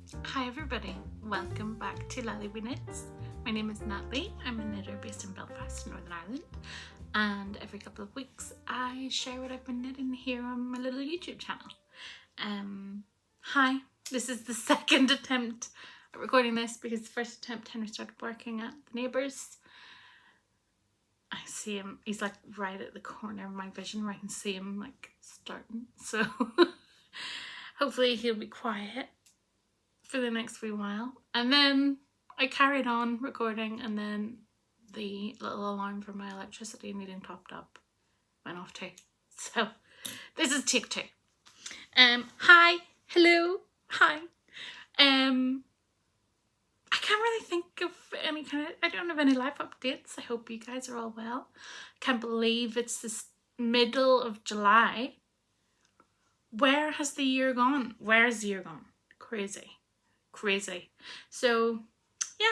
Hi everybody, welcome back to Laaleebee Knits. My name is Natalie. I'm a knitter based in Belfast, Northern Ireland, and every couple of weeks I share what I've been knitting here on my little YouTube channel. Hi, this is the second attempt at recording this because the first attempt Henry started working at the neighbours. I see him, he's like right at the corner of my vision where I can see him like starting, so hopefully he'll be quiet for the next wee while. And then I carried on recording, and then the little alarm for my electricity needing topped up went off too. So this is take two. Hi, hello, hi. I can't really think of any I don't have any life updates. I hope you guys are all well. Can't believe it's this middle of July. Where has the year gone? Where's the year gone? Crazy. So yeah,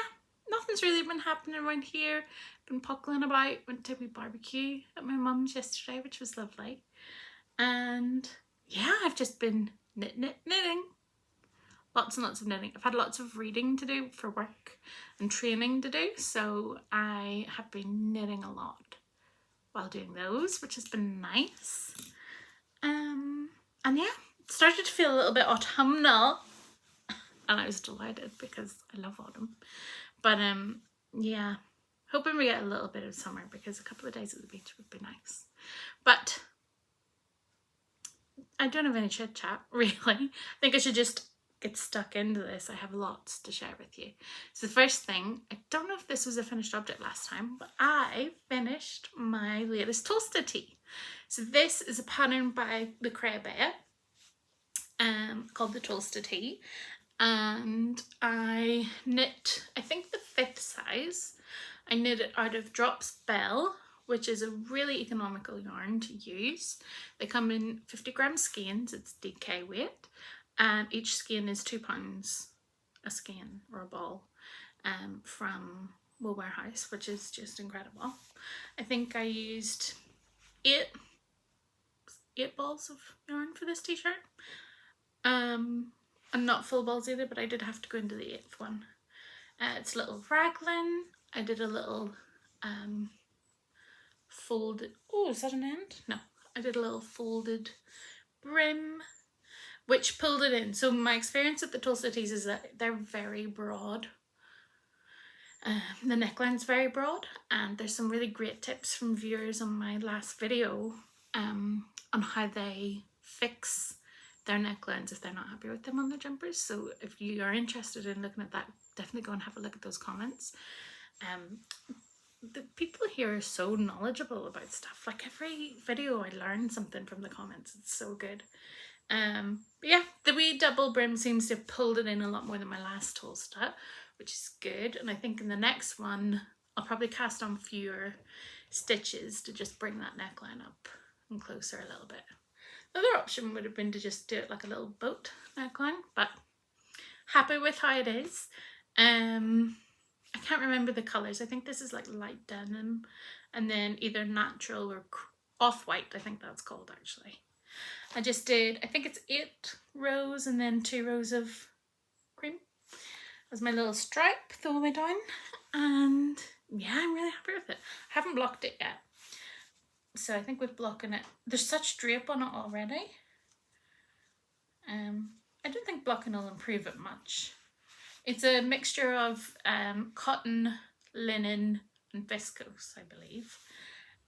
nothing's really been happening around here. Been puckling about, went to a wee barbecue at my mum's yesterday, which was lovely. And yeah, I've just been knitting. Lots and lots of knitting. I've had lots of reading to do for work and training to do, so I have been knitting a lot while doing those, which has been nice. And yeah, it started to feel a little bit autumnal, and I was delighted because I love autumn. But yeah, hoping we get a little bit of summer because a couple of days at the beach would be nice. But I don't have any chit chat really. I think I should just get stuck into this. I have lots to share with you. So the first thing, I don't know if this was a finished object last time, but I finished my latest toasted tee. So this is a pattern by the Laaleebee, called the toasted tee. And I knit, I think the 5th size. I knit it out of Drops Bell, which is a really economical yarn to use. They come in 50-gram skeins, it's DK weight, and each skein is £2 a skein or a ball, from Wool Warehouse, which is just incredible. I think I used eight balls of yarn for this t-shirt. And not full balls either, but I did have to go into the 8th one. It's a little raglan. I did a little folded, oh, is that an end? No, I did a little folded brim, which pulled it in. So my experience with the toasted tees is that they're very broad. The neckline's very broad, and there's some really great tips from viewers on my last video on how they fix their necklines if they're not happy with them on their jumpers. So if you are interested in looking at that, definitely go and have a look at those comments. The people here are so knowledgeable about stuff. Like every video I learn something from the comments. It's so good. But yeah, the wee double brim seems to have pulled it in a lot more than my last toaster, which is good. And I think in the next one I'll probably cast on fewer stitches to just bring that neckline up and closer a little bit. The other option would have been to just do it like a little boat neckline, but happy with how it is. I can't remember the colours. I think this is like light denim, and then either natural or off-white, I think that's called actually. I just did, I think it's 8 rows and then 2 rows of cream as my little stripe the whole way down, and yeah, I'm really happy with it. I haven't blocked it yet, so I think with blocking it, there's such drape on it already. I don't think blocking will improve it much. It's a mixture of cotton, linen and viscose, I believe.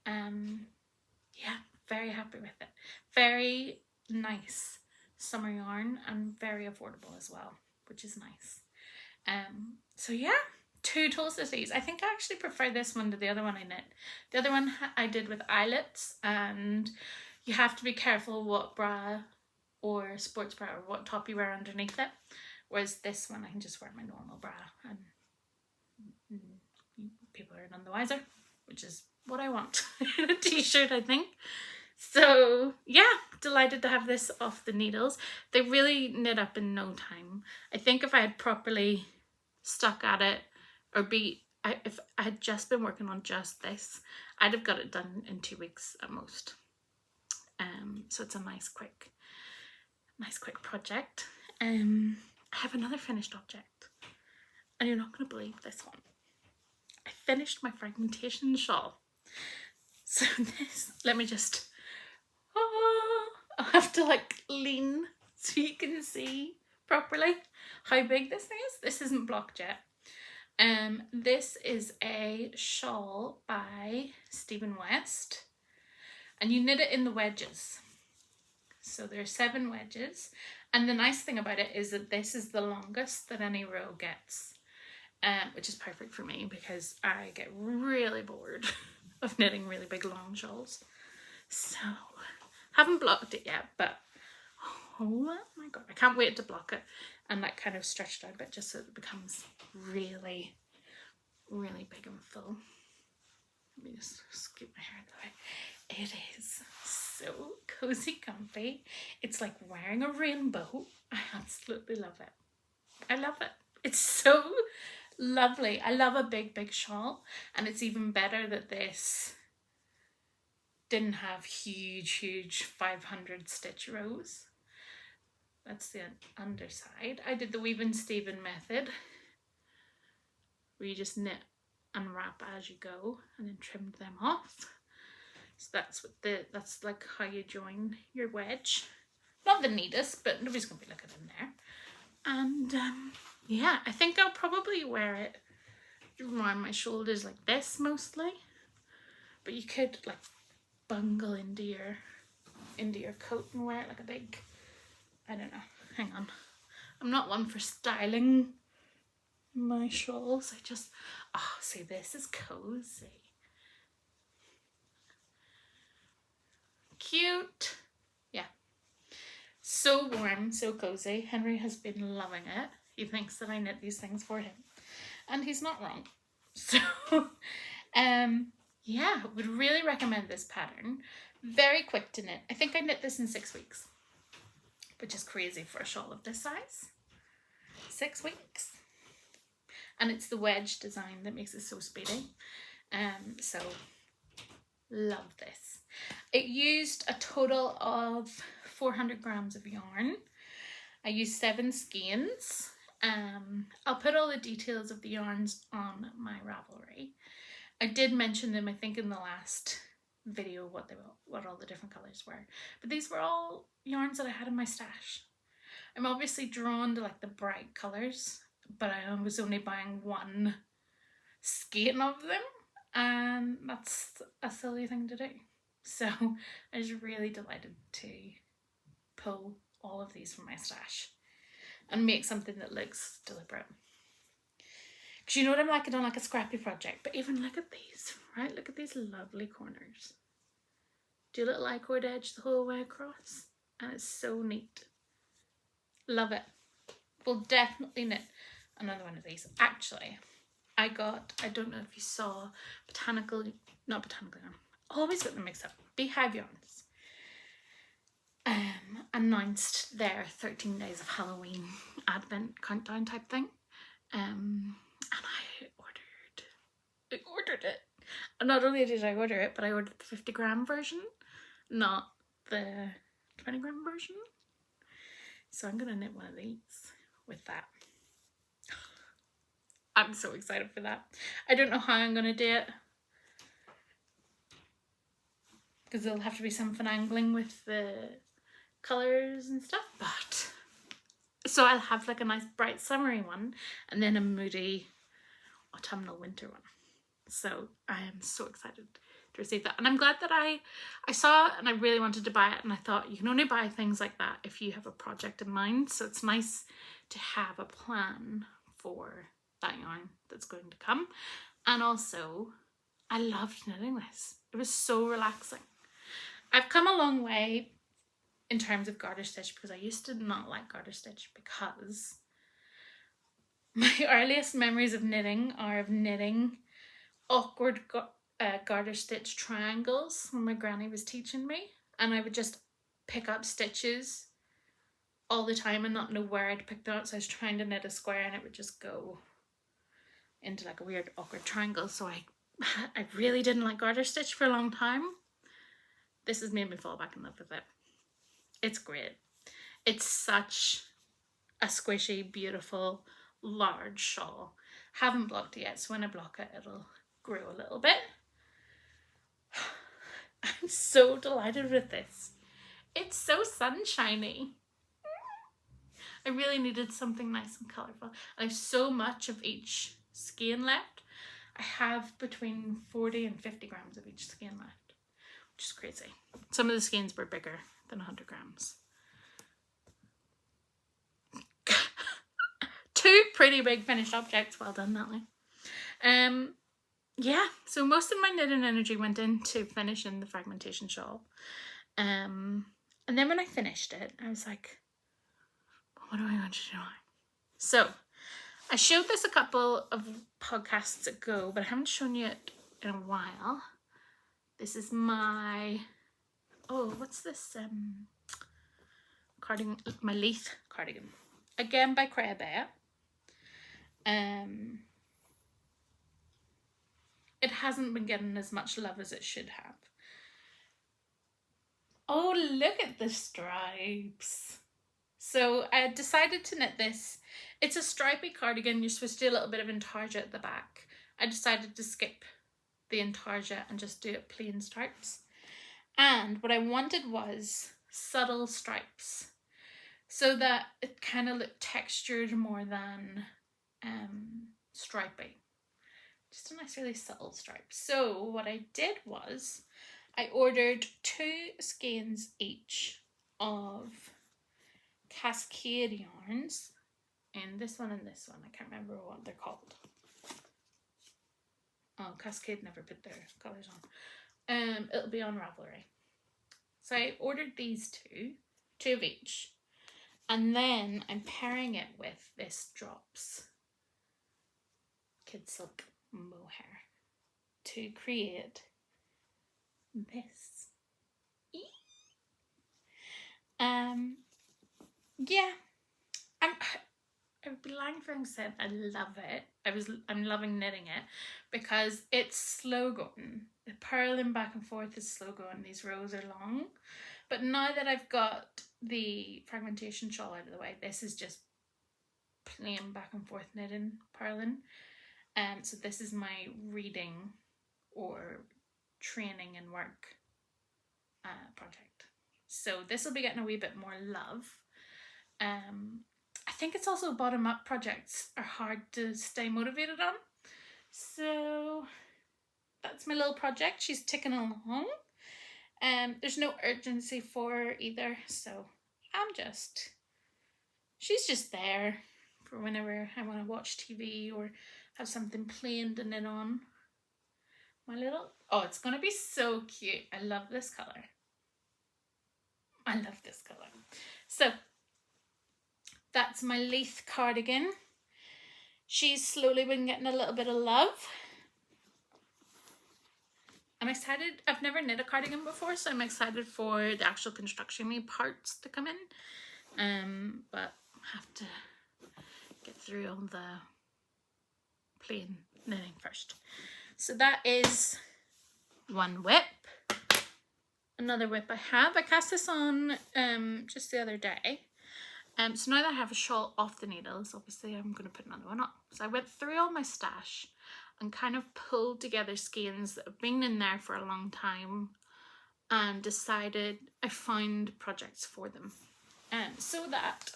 Yeah, very happy with it. Very nice summer yarn and very affordable as well, which is nice. So yeah, 2 toasted tees. I think I actually prefer this one to the other one I knit. The other one I did with eyelets, and you have to be careful what bra or sports bra or what top you wear underneath it. Whereas this one I can just wear my normal bra and people are none the wiser, which is what I want in a t-shirt, I think. So yeah, delighted to have this off the needles. They really knit up in no time. I think if I had properly stuck at it, or if I had just been working on just this, I'd have got it done in 2 weeks at most. So it's a nice quick project. I have another finished object, and you're not going to believe this one. I finished my fragmentation shawl. So this, let me just, I'll have to like lean so you can see properly how big this thing is. This isn't blocked yet. This is a shawl by Stephen West, and you knit it in the wedges. So there are 7 wedges, and the nice thing about it is that this is the longest that any row gets, which is perfect for me because I get really bored of knitting really big long shawls. So haven't blocked it yet, but oh my god, I can't wait to block it and like kind of stretch it out a bit just so it becomes really, really big and full. Let me just scoop my hair out of the way. It is so cozy, comfy. It's like wearing a rainbow. I absolutely love it. I love it. It's so lovely. I love a big shawl, and it's even better that this didn't have huge 500 stitch rows. That's the underside. I did the Weave and Stephen method, where you just knit and wrap as you go, and then trimmed them off. So that's like how you join your wedge. Not the neatest, but nobody's gonna be looking in there. And yeah, I think I'll probably wear it around my shoulders like this mostly, but you could like bungle into your coat and wear it like a big, I don't know, hang on, I'm not one for styling my shawls. I just, oh, see, this is cozy, cute. Yeah, so warm, so cozy. Henry has been loving it. He thinks that I knit these things for him, and he's not wrong. So yeah, would really recommend this pattern. Very quick to knit. I think I knit this in 6 weeks, which is crazy for a shawl of this size. 6 weeks. And it's the wedge design that makes it so speedy. So love this. It used a total of 400 grams of yarn. I used 7 skeins. I'll put all the details of the yarns on my Ravelry. I did mention them, I think, in the last video, what all the different colours were. But these were all yarns that I had in my stash. I'm obviously drawn to like the bright colours, but I was only buying 1 skein of them, and that's a silly thing to do. So I was really delighted to pull all of these from my stash and make something that looks deliberate. Because you know what I'm like, I don't like a scrappy project, but even look at these, right? Look at these lovely corners. Do a little I-cord edge the whole way across, and it's so neat. Love it. We'll definitely knit another one of these. Actually, I don't know if you saw not botanical yarn, I always get them mixed up, Beehive Yarns announced their 13 days of Halloween advent countdown type thing. And I ordered it. And not only did I order it, but I ordered the 50 gram version, not the 20 gram version. So I'm gonna knit one of these with that. I'm so excited for that. I don't know how I'm gonna do it, because there'll have to be some finagling with the colours and stuff, but so I'll have like a nice bright summery one and then a moody autumnal winter one. So I am so excited to receive that, and I'm glad that I saw it and I really wanted to buy it, and I thought you can only buy things like that if you have a project in mind. So it's nice to have a plan for that yarn that's going to come. And also I loved knitting this. It was so relaxing. I've come a long way in terms of garter stitch, because I used to not like garter stitch, because my earliest memories of knitting are of knitting awkward garter stitch triangles when my granny was teaching me, and I would just pick up stitches all the time and not know where I'd pick them up. So I was trying to knit a square and it would just go into like a weird awkward triangle. So I really didn't like garter stitch for a long time. This has made me fall back in love with it. It's great. It's such a squishy, beautiful, large shawl. Haven't blocked it yet, so when I block it, it'll grow a little bit. I'm so delighted with this. It's so sunshiny. I really needed something nice and colourful. I have so much of each skein left. I have between 40 and 50 grams of each skein left, which is crazy. Some of the skeins were bigger than 100 grams. Two pretty big finished objects. Well done, Natalie. Yeah, so most of my knitting energy went into finishing the fragmentation shawl. And then when I finished it, I was like, what am I going to do now? So I showed this a couple of podcasts ago, but I haven't shown you it in a while. This is my, what's this? Cardigan, my Leith cardigan. Again by Laaleebee. It hasn't been getting as much love as it should have. Oh, look at the stripes. So I decided to knit this. It's a stripy cardigan. You're supposed to do a little bit of intarsia at the back. I decided to skip the intarsia and just do it plain stripes. And what I wanted was subtle stripes so that it kind of looked textured more than stripy. Just a nice really subtle stripe. So what I did was I ordered 2 skeins each of Cascade yarns, and this one, I can't remember what they're called. Oh, Cascade never put their colours on. It'll be on Ravelry. So I ordered these 2 of each, and then I'm pairing it with this Drops Kid Silk mohair to create this. Yeah, I would be lying if I said I love it. I'm loving knitting it because it's slow going. The purling back and forth is slow going. These rows are long, but now that I've got the fragmentation shawl out of the way, this is just plain back and forth knitting, purling. So this is my reading or training and work project. So this will be getting a wee bit more love. I think it's also bottom up projects are hard to stay motivated on. So that's my little project. She's ticking along. There's no urgency for her either. So she's just there for whenever I want to watch TV or have something plain to knit on. It's going to be so cute. I love this colour. So that's my Leith cardigan. She's slowly been getting a little bit of love. I'm excited. I've never knit a cardigan before, so I'm excited for the actual construction parts to come in. But I have to get through all the plain knitting first. So that is one whip. Another whip I have. I cast this on just the other day. So now that I have a shawl off the needles, obviously I'm going to put another one on. So I went through all my stash and kind of pulled together skeins that have been in there for a long time and decided I found projects for them. So that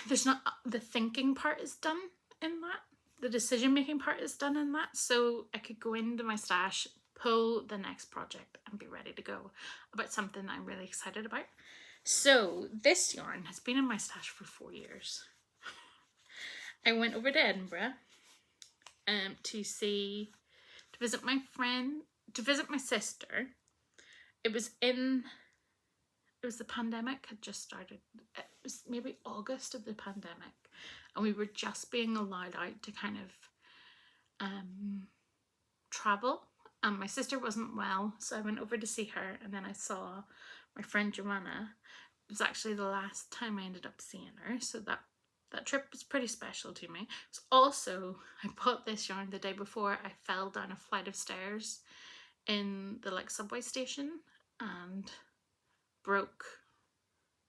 there's not, the thinking part is done in that. The decision making part is done in that. So I could go into my stash, pull the next project and be ready to go about something I'm really excited about. So this yarn has been in my stash for 4 years. I went over to Edinburgh to visit my sister. It was the pandemic had just started. It was maybe August of the pandemic, and we were just being allowed out to kind of travel. And my sister wasn't well, so I went over to see her, and then I saw my friend Joanna. It was actually the last time I ended up seeing her, so that trip was pretty special to me. It was also, I bought this yarn the day before I fell down a flight of stairs in the subway station and broke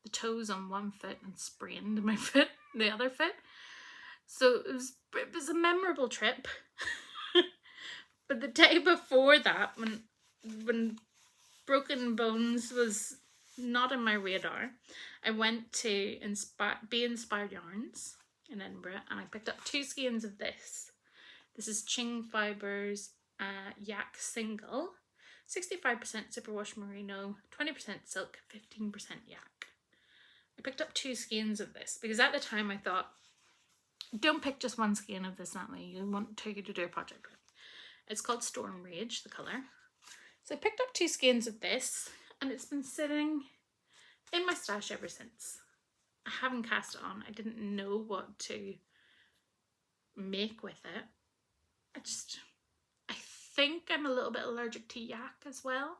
the toes on one foot and sprained my foot, the other foot. So it was a memorable trip. But the day before that, when broken bones was not on my radar, I went to Be Inspired Yarns in Edinburgh, and I picked up 2 skeins of this. This is Ching Fibers Yak Single, 65% superwash merino, 20% silk, 15% yak. I picked up 2 skeins of this because at the time I thought, don't pick just 1 skein of this, Natalie. You want to do a project with. It's called Storm Rage, the colour. So I picked up 2 skeins of this, and it's been sitting in my stash ever since. I haven't cast it on. I didn't know what to make with it. I think I'm a little bit allergic to yak as well.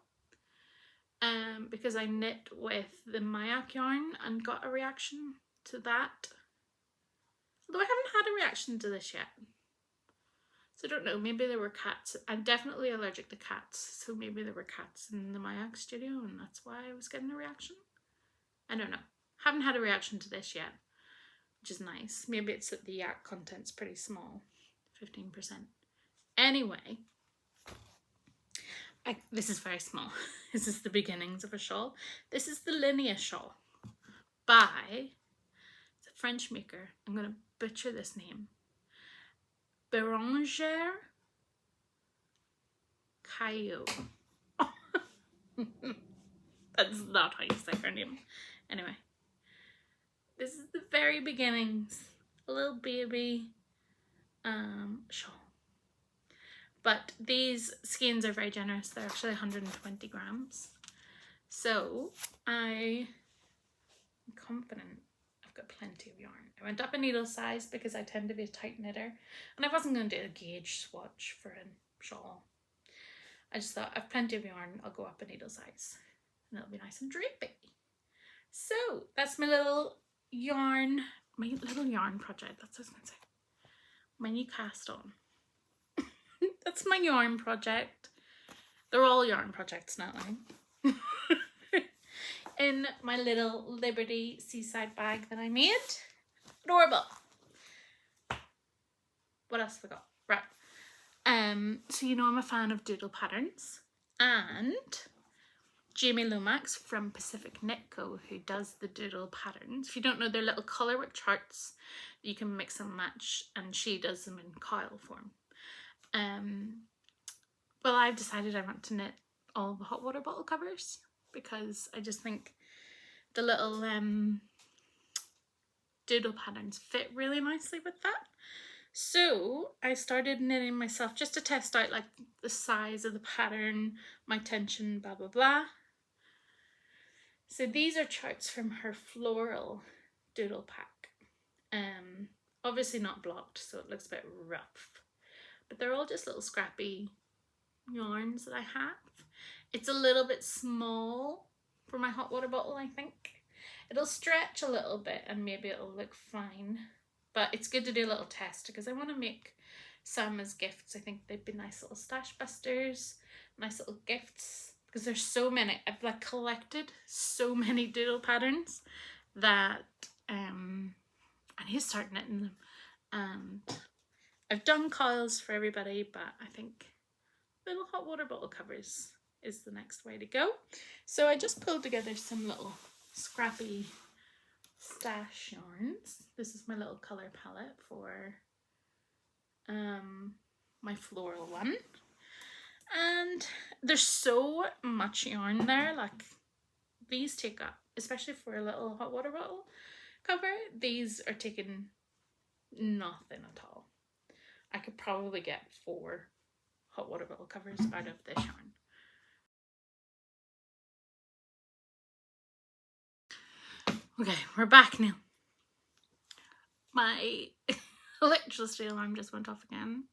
Because I knit with the Mayak yarn and got a reaction to that. Although I haven't had a reaction to this yet. So I don't know, maybe there were cats. I'm definitely allergic to cats, so maybe there were cats in the Mayak studio and that's why I was getting a reaction. I don't know. Haven't had a reaction to this yet, which is nice. Maybe it's that the yak content's pretty small, 15%. Anyway, this is very small. This is the beginnings of a shawl. This is the Linea shawl by the French maker. I'm going to butcher this name. Bérangère Chiaogoo. That's not how you say her name. Anyway, this is the very beginnings. A little baby shawl. But these skeins are very generous. They're actually 120 grams. So I'm confident I've got plenty of yarn. I went up a needle size because I tend to be a tight knitter, and I wasn't going to do a gauge swatch for a shawl. I just thought I've plenty of yarn, I'll go up a needle size and it'll be nice and drapey. So that's my little yarn project. That's what I was going to say. My new cast on. That's my yarn project. They're all yarn projects now. In my little Liberty seaside bag that I made. Adorable. What else have I got? Right. So you know I'm a fan of Doodle patterns, and Jamie Lomax from Pacific Knit Co, who does the Doodle patterns. If you don't know, they're little colourwork charts that you can mix and match, and she does them in coil form. Well, I've decided I want to knit all the hot water bottle covers because I just think the little doodle patterns fit really nicely with that. So I started knitting myself just to test out like the size of the pattern, my tension, blah blah blah. So these are charts from her floral doodle pack. Obviously not blocked, so it looks a bit rough, but they're all just little scrappy yarns that I have. It's a little bit small for my hot water bottle, I think. It'll stretch a little bit and maybe it'll look fine, but it's good to do a little test because I want to make some as gifts. I think they'd be nice little stash busters, nice little gifts, because there's so many. I've like collected so many doodle patterns that I need to start knitting them. And I've done coils for everybody, but I think little hot water bottle covers is the next way to go. So I just pulled together some little scrappy stash yarns. This is my little colour palette for my floral one. And there's so much yarn there, like these take up, especially for a little hot water bottle cover, these are taking nothing at all. I could probably get 4 hot water bottle covers out of this yarn. Okay, we're back now. My electricity alarm just went off again,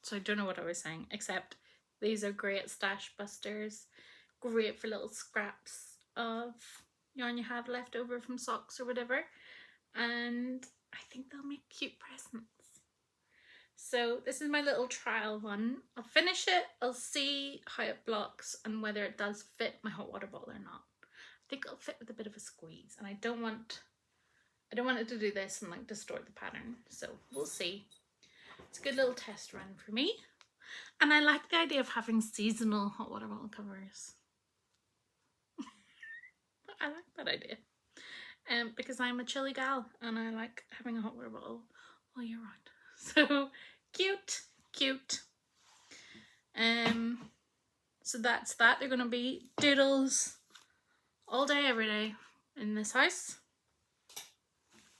so I don't know what I was saying, except these are great stash busters, great for little scraps of yarn you have left over from socks or whatever, and I think they'll make cute presents. So this is my little trial one. I'll finish it, I'll see how it blocks and whether it does fit my hot water bottle or not. think it'll fit with a bit of a squeeze, and I don't want it to do this and like distort the pattern, so we'll see. It's a good little test run for me, and I like the idea of having seasonal hot water bottle covers. I like that idea, because I'm a chilly gal and I like having a hot water bottle all year round. So cute, cute. So that's that. They're gonna be doodles all day, every day in this house,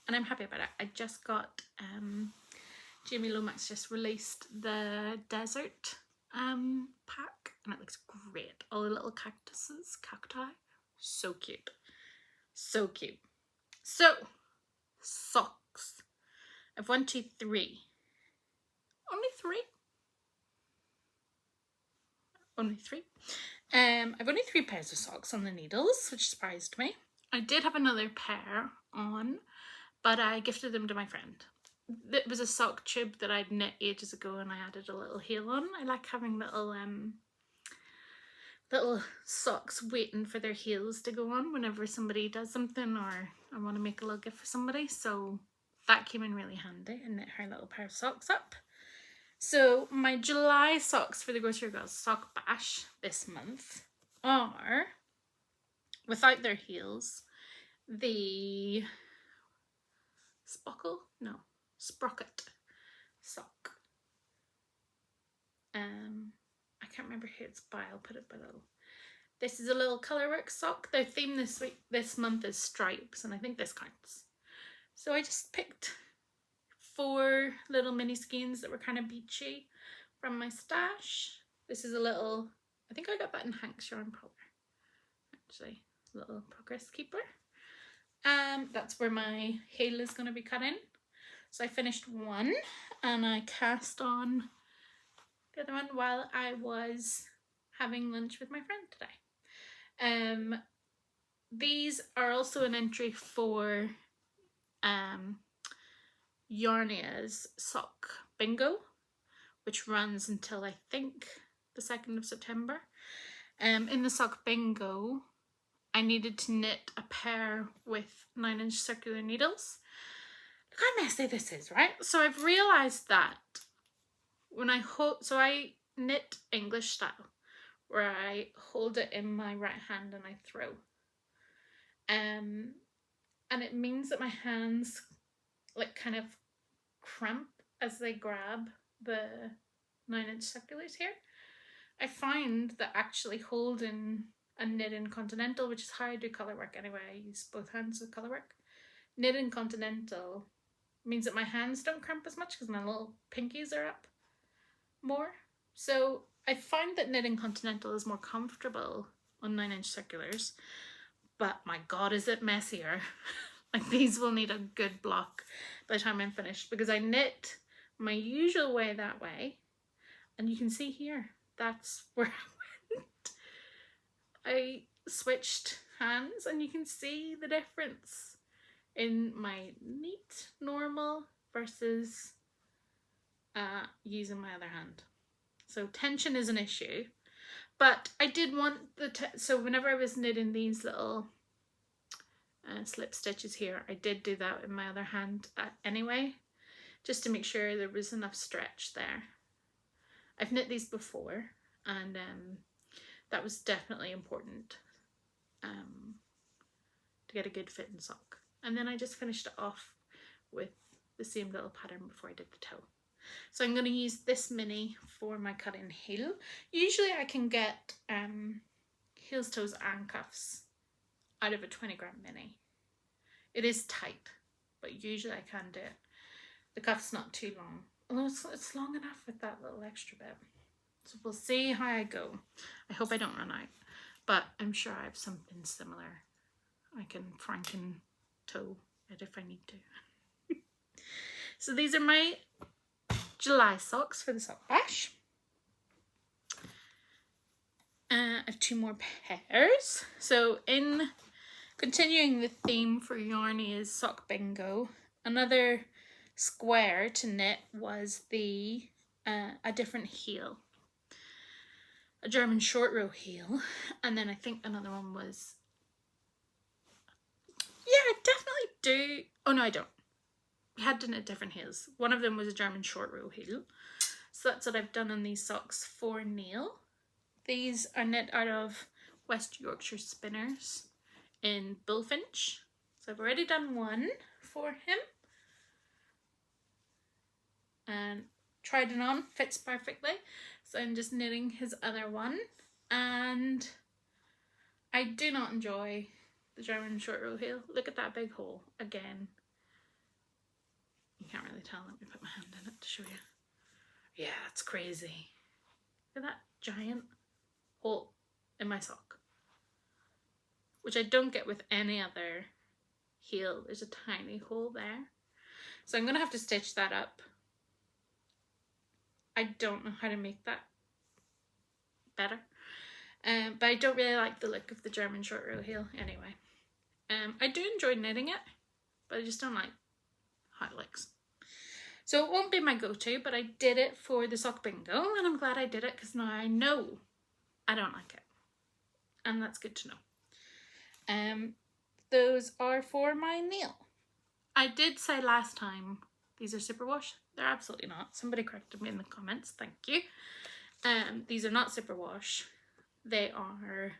and I'm happy about it. I just got Jamie Lomax just released the desert pack, and it looks great. All the little cactuses, cacti, so cute, so cute. So socks. I've 1, 2, 3. Only 3. Only 3. I've only 3 pairs of socks on the needles, which surprised me. I did have another pair on, but I gifted them to my friend. It was a sock tube that I'd knit ages ago, and I added a little heel on. I like having little socks waiting for their heels to go on whenever somebody does something, or I want to make a little gift for somebody. So that came in really handy, and knit her little pair of socks up. So my July socks for the Grocery Girls Sock Bash this month are, without their heels, the Sprocket sock. I can't remember who it's by, I'll put it below. This is a little colourwork sock. Their theme this month is stripes, and I think this counts. So I just picked 4 little mini skeins that were kind of beachy from my stash. This is a little, I think I got that in Hank's Yarn Parlour, actually, little progress keeper. That's where my heel is going to be cut in. So I finished one, and I cast on the other one while I was having lunch with my friend today. These are also an entry for Yarnia's sock bingo, which runs until I think the 2nd of September. In the sock bingo, I needed to knit a pair with 9-inch circular needles. Look how messy this is, right? So I've realised that when I knit English style, where I hold it in my right hand and I throw. And it means that my hands like kind of cramp as they grab the 9-inch circulars here. I find that actually holding a knit in continental, which is how I do colour work anyway, I use both hands with colour work. Knit in continental means that my hands don't cramp as much because my little pinkies are up more. So I find that knitting continental is more comfortable on 9-inch circulars, but my god, is it messier. Like, these will need a good block by the time I'm finished, because I knit my usual way that way, and you can see here, that's where I went. I switched hands, and you can see the difference in my neat normal versus using my other hand. So tension is an issue, but I did want so whenever I was knitting these little slip stitches here, I did do that in my other hand anyway, just to make sure there was enough stretch there. I've knit these before, and that was definitely important to get a good fitting sock. And then I just finished it off with the same little pattern before I did the toe. So I'm going to use this mini for my cut-in heel. Usually I can get heels, toes and cuffs out of a 20-gram mini. It is tight, but usually I can do it. The cuff's not too long, although it's long enough with that little extra bit. So we'll see how I go. I hope I don't run out, but I'm sure I have something similar. I can franken toe it if I need to. So these are my July socks for the sock bash. I have 2 more pairs. So in continuing the theme for Yarnia's sock bingo, another square to knit was the a different heel, a German short row heel, and then I think another one was do, oh no I don't. We had to knit different heels. One of them was a German short row heel. So that's what I've done on these socks for Neil. These are knit out of West Yorkshire Spinners in Bullfinch. So I've already done one for him. And tried it on, fits perfectly. So I'm just knitting his other one. And I do not enjoy the German short row heel. Look at that big hole again. You can't really tell. Let me put my hand in it to show you. Yeah, it's crazy. Look at that giant hole in my sock, which I don't get with any other heel. There's a tiny hole there. So I'm going to have to stitch that up. I don't know how to make that better. But I don't really like the look of the German short row heel anyway. I do enjoy knitting it, but I just don't like how it looks. So it won't be my go-to, but I did it for the sock bingo, and I'm glad I did it because now I know I don't like it. And that's good to know. Those are for my Neil. I did say last time these are superwash. They're absolutely not. Somebody corrected me in the comments. Thank you. These are not superwash. They are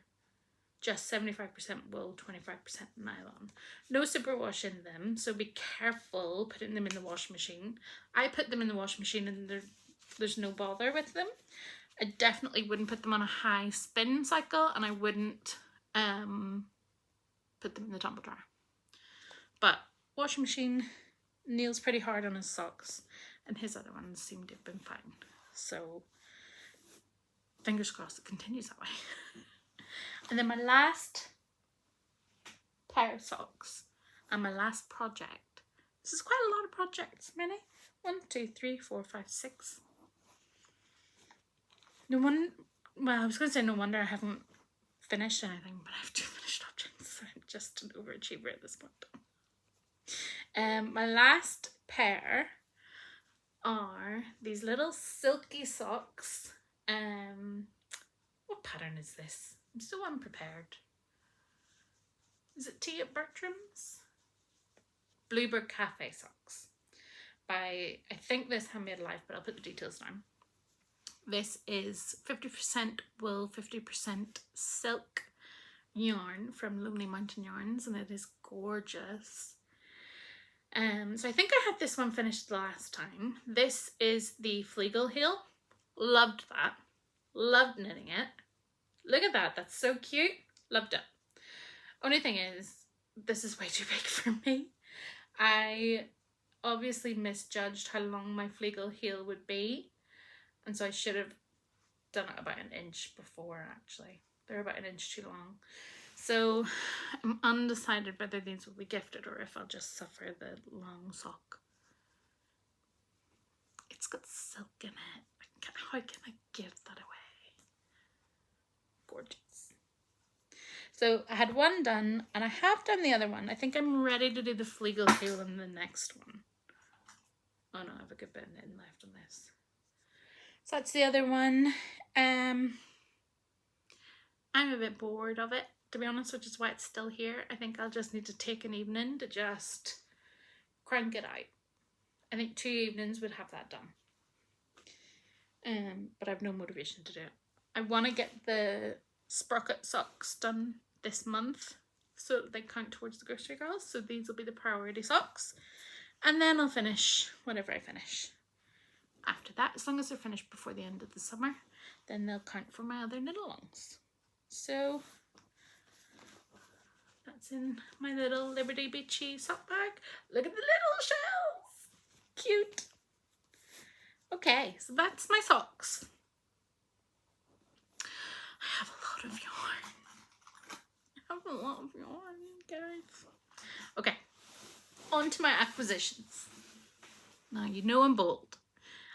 just 75% wool, 25% nylon. No superwash in them, so be careful putting them in the washing machine. I put them in the washing machine and there's no bother with them. I definitely wouldn't put them on a high spin cycle, and I wouldn't put them in the tumble dryer. But washing machine, Neil's pretty hard on his socks, and his other ones seem to have been fine. So fingers crossed it continues that way. And then my last pair of socks and my last project. This is quite a lot of projects. Many? 1, 2, 3, 4, 5, 6. No one. Well, I was going to say no wonder I haven't finished anything, but I have 2 finished objects. So I'm just an overachiever at this point. My last pair are these little silky socks. What pattern is this? I'm so unprepared. Is it Tea at Bertram's? Bluebird Cafe socks. By, I think this Handmade Life, but I'll put the details down. This is 50% wool, 50% silk yarn from Lonely Mountain Yarns, and it is gorgeous. So I think I had this one finished the last time. This is the Fleagle heel. Loved that. Loved knitting it. Look at that. That's so cute. Loved it. Only thing is, this is way too big for me. I obviously misjudged how long my Fleagle heel would be. And so I should have done it about 1 inch before, actually. They're about 1 inch too long. So I'm undecided whether these will be gifted or if I'll just suffer the long sock. It's got silk in it. How can I give that away? Gorgeous. So I had one done, and I have done the other one. I think I'm ready to do the Fleagle heel in the next one. Oh no, I have a good bit of knitting left on this. So that's the other one. I'm a bit bored of it, to be honest, which is why it's still here. I think I'll just need to take an evening to just crank it out. I think 2 evenings would have that done. But I have no motivation to do it. I want to get the sprocket socks done this month so that they count towards the grocery girls. So these will be the priority socks. And then I'll finish whenever I finish. After that, as long as they're finished before the end of the summer, then they'll count for my other Knitalongs. So that's in my little Liberty Beachy sock bag. Look at the little shells. Cute. Okay, so that's my socks. I have a lot of yarn. Guys. Okay, on to my acquisitions. Now, you know I'm bold.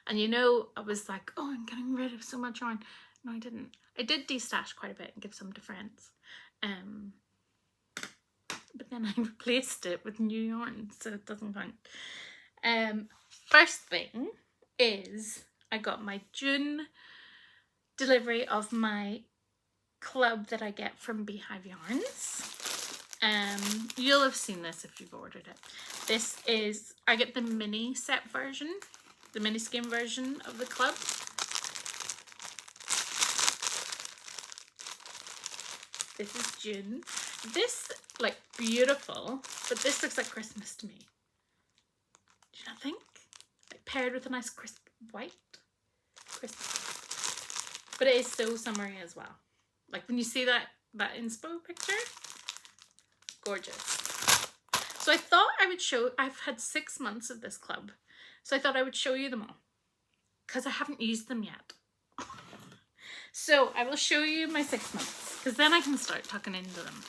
And you know, I was like, oh, I'm getting rid of so much yarn. No, I didn't. I did de-stash quite a bit and give some to friends. But then I replaced it with new yarn, so it doesn't count. First thing is I got my June delivery of my club that I get from Beehive Yarns. You'll have seen this if you've ordered it. This is, I get the mini set version, the mini skein version of the club. This is June. This, like, beautiful, but this looks like Christmas to me. Do you not think? Like, paired with a nice crisp white. Christmas. But it is so summery as well. Like, when you see that inspo picture, gorgeous. So I thought I would show, I've had 6 months of this club, so I thought I would show you them all, because I haven't used them yet. So I will show you my 6 months, because then I can start tucking into them.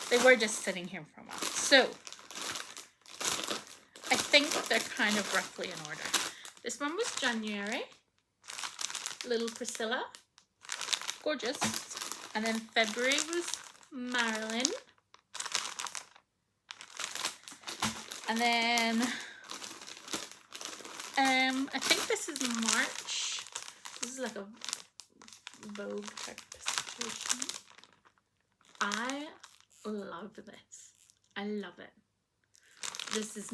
They were just sitting here for a while. So I think they're kind of roughly in order. This one was January, Little Priscilla, gorgeous. And then February was Marilyn. And then I think this is March. This is like a Vogue type situation. I love this. I love it. This is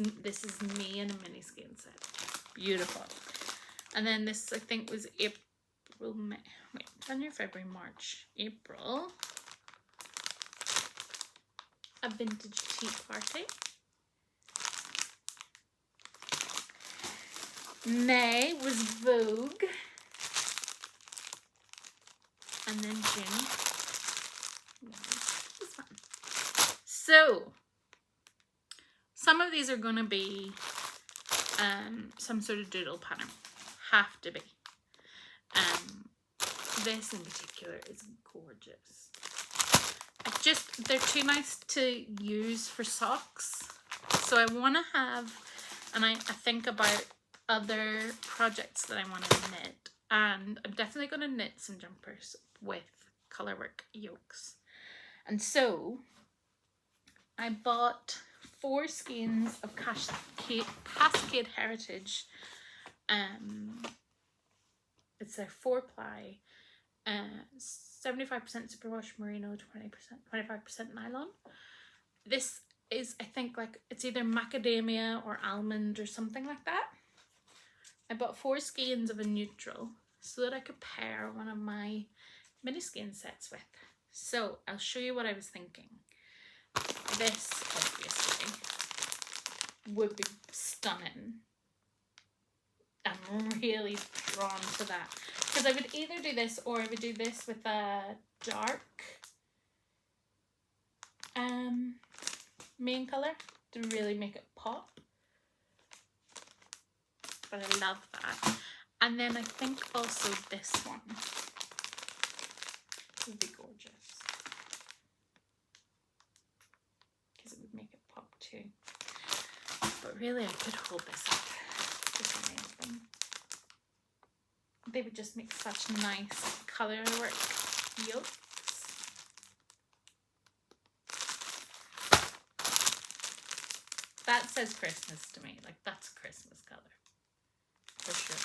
me in a mini skein set. Beautiful. And then this I think was April, May. Wait, January, February, March, April. A vintage tea party. May was Vogue. And then June was this one. So, some of these are going to be some sort of doodle pattern. Have to be. This in particular is gorgeous. They're too nice to use for socks. So I want to have, and I think about other projects that I want to knit. And I'm definitely going to knit some jumpers with colourwork yokes. And so I bought 4 skeins of Cascade Heritage. It's a 4-ply, 75% superwash merino, 25% nylon. This is, I think, like, it's either macadamia or almond or something like that. I bought 4 skeins of a neutral so that I could pair one of my mini skein sets with. So I'll show you what I was thinking. This obviously would be stunning. I'm really drawn to that because I would either do this or I would do this with a dark main colour to really make it pop. But I love that. And then I think also this one would be gorgeous because it would make it pop too. But really I could hold this up. They would just make such nice colour work yokes. That says Christmas to me. Like, that's Christmas colour. For sure.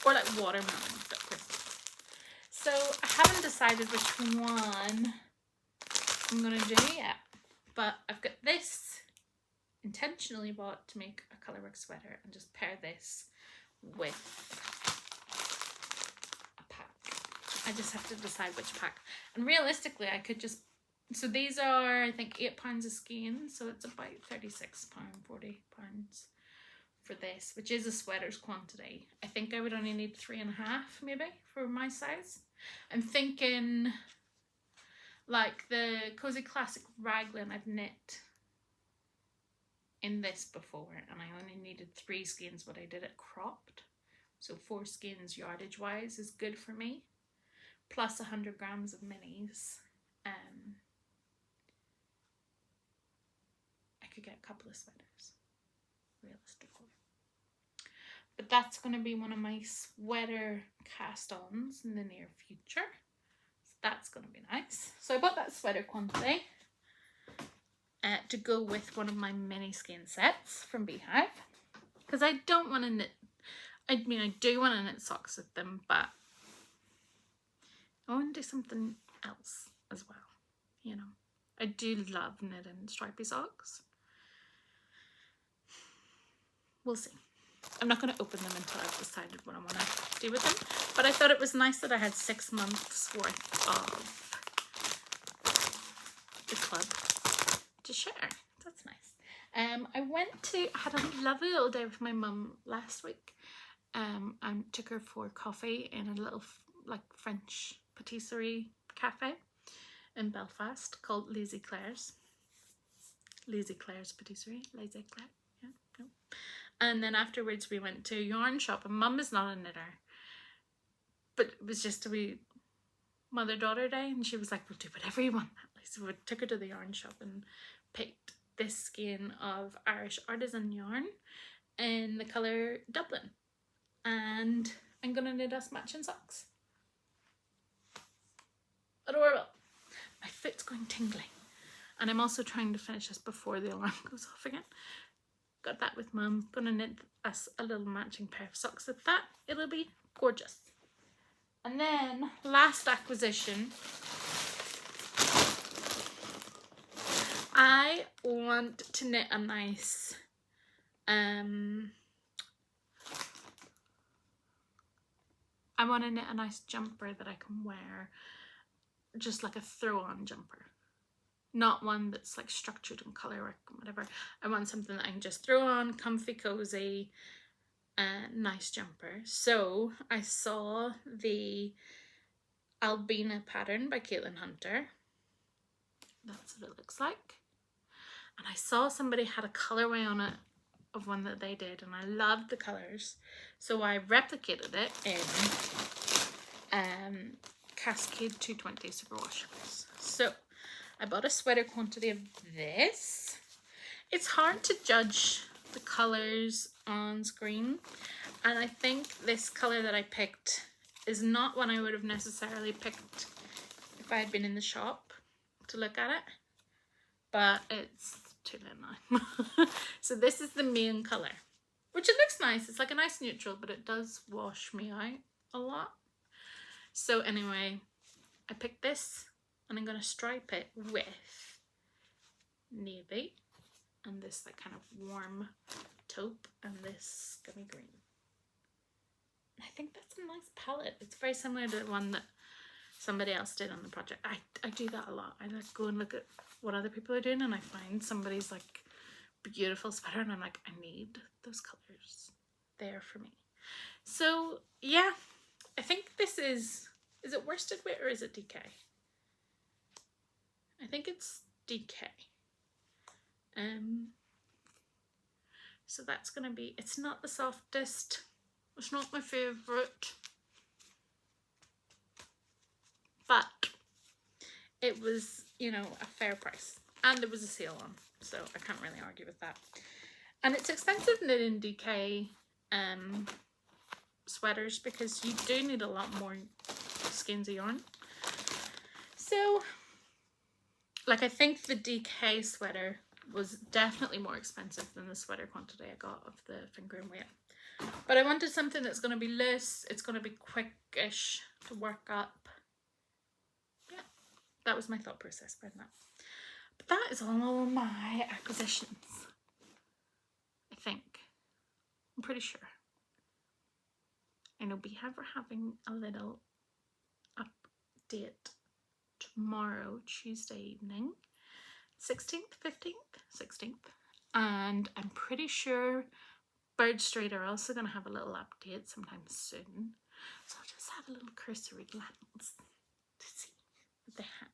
Or like watermelon, but Christmas. So I haven't decided which one I'm going to do yet. But I've got this intentionally bought to make a colourwork sweater and just pair this with a pack. I just have to decide which pack. And realistically I could just, so these are I think £8 a skein, so it's about £36, £40 for this, which is a sweater's quantity. I think I would only need 3.5 maybe for my size. I'm thinking like the Cozy Classic raglan I've knit in this before and I only needed 3 skeins, but I did it cropped, so 4 skeins yardage wise is good for me, plus 100 grams of minis. I could get a couple of sweaters realistically, but that's going to be one of my sweater cast-ons in the near future, so that's going to be nice. So I bought that sweater quantity to go with one of my mini skein sets from Beehive, because I don't want to knit, I mean I do want to knit socks with them, but I want to do something else as well, you know. I do love knitting stripy socks. We'll see. I'm not going to open them until I've decided what I want to do with them. But I thought it was nice that I had 6 months worth of the club to share. That's nice. I had a lovely little day with my mum last week. I took her for coffee in a little like French patisserie cafe in Belfast called Lazy Claire's Patisserie. Lazy Claire. Yeah, no. And then afterwards we went to a yarn shop, and Mum is not a knitter, but it was just a wee mother-daughter day, and she was like, we'll do whatever you want, Natalie. So we took her to the yarn shop and picked this skein of Irish artisan yarn in the colour Dublin, and I'm gonna knit us matching socks. Adorable. My foot's going tingling, and I'm also trying to finish this before the alarm goes off again. Got that with Mum. Gonna knit us a little matching pair of socks with that. It'll be gorgeous. And then last acquisition, I want to knit a nice I want to knit a nice jumper that I can wear, just like a throw-on jumper. Not one that's like structured in colour or whatever. I want something that I can just throw on, comfy, cozy, nice jumper. So I saw the Albina pattern by Caitlin Hunter. That's what it looks like. And I saw somebody had a colourway on it of one that they did, and I loved the colours. So I replicated it in Cascade 220 superwash. So I bought a sweater quantity of this. It's hard to judge the colours on screen, and I think this colour that I picked is not one I would have necessarily picked if I had been in the shop to look at it, but it's too late now. So this is the main colour, which it looks nice. It's like a nice neutral, but it does wash me out a lot. So anyway, I picked this, and I'm going to stripe it with navy and this like kind of warm taupe and this gummy green. I think that's a nice palette. It's very similar to the one that somebody else did on the project. I do that a lot. I like go and look at what other people are doing, and I find somebody's like beautiful sweater and I'm like, I need those colours there for me. So yeah, I think this is it worsted weight or is it DK? I think it's DK. So that's gonna be, it's not the softest, it's not my favourite, but it was, you know, a fair price, and there was a sale on, so I can't really argue with that. And it's expensive knitting DK sweaters because you do need a lot more skeins of yarn. So like, I think the DK sweater was definitely more expensive than the sweater quantity I got of the finger and weight. But I wanted something that's going to be loose, it's going to be quickish to work up. Yeah, that was my thought process behind that. But that is all my acquisitions, I think. I'm pretty sure. I know we are having a little update tomorrow, Tuesday evening, 16th, 15th, 16th, and I'm pretty sure Bird Street are also going to have a little update sometime soon, so I'll just have a little cursory glance to see what they have.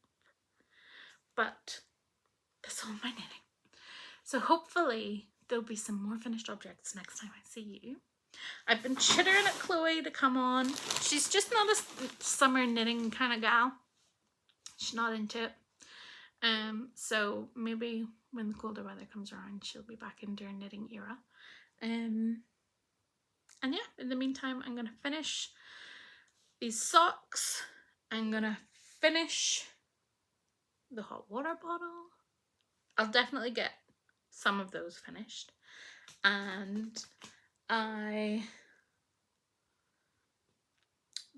But that's all my knitting, so hopefully there'll be some more finished objects next time I see you. I've been chittering at Chloe to come on. She's just not a summer knitting kind of gal. She's not into it. So maybe when the colder weather comes around, she'll be back into her knitting era. And yeah, in the meantime, I'm gonna finish these socks. I'm gonna finish the hot water bottle. I'll definitely get some of those finished, and I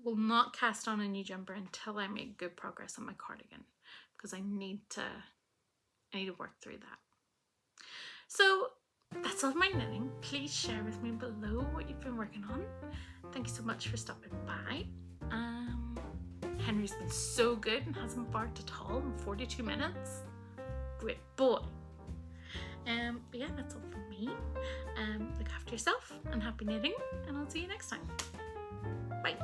will not cast on a new jumper until I make good progress on my cardigan, because I need to I need to work through that. So that's all of my knitting. Please share with me below what you've been working on. Thank you so much for stopping by. Henry's been so good and hasn't barked at all in 42 minutes. Great boy. But yeah, that's all from me. Look after yourself and happy knitting, and I'll see you next time. Bye.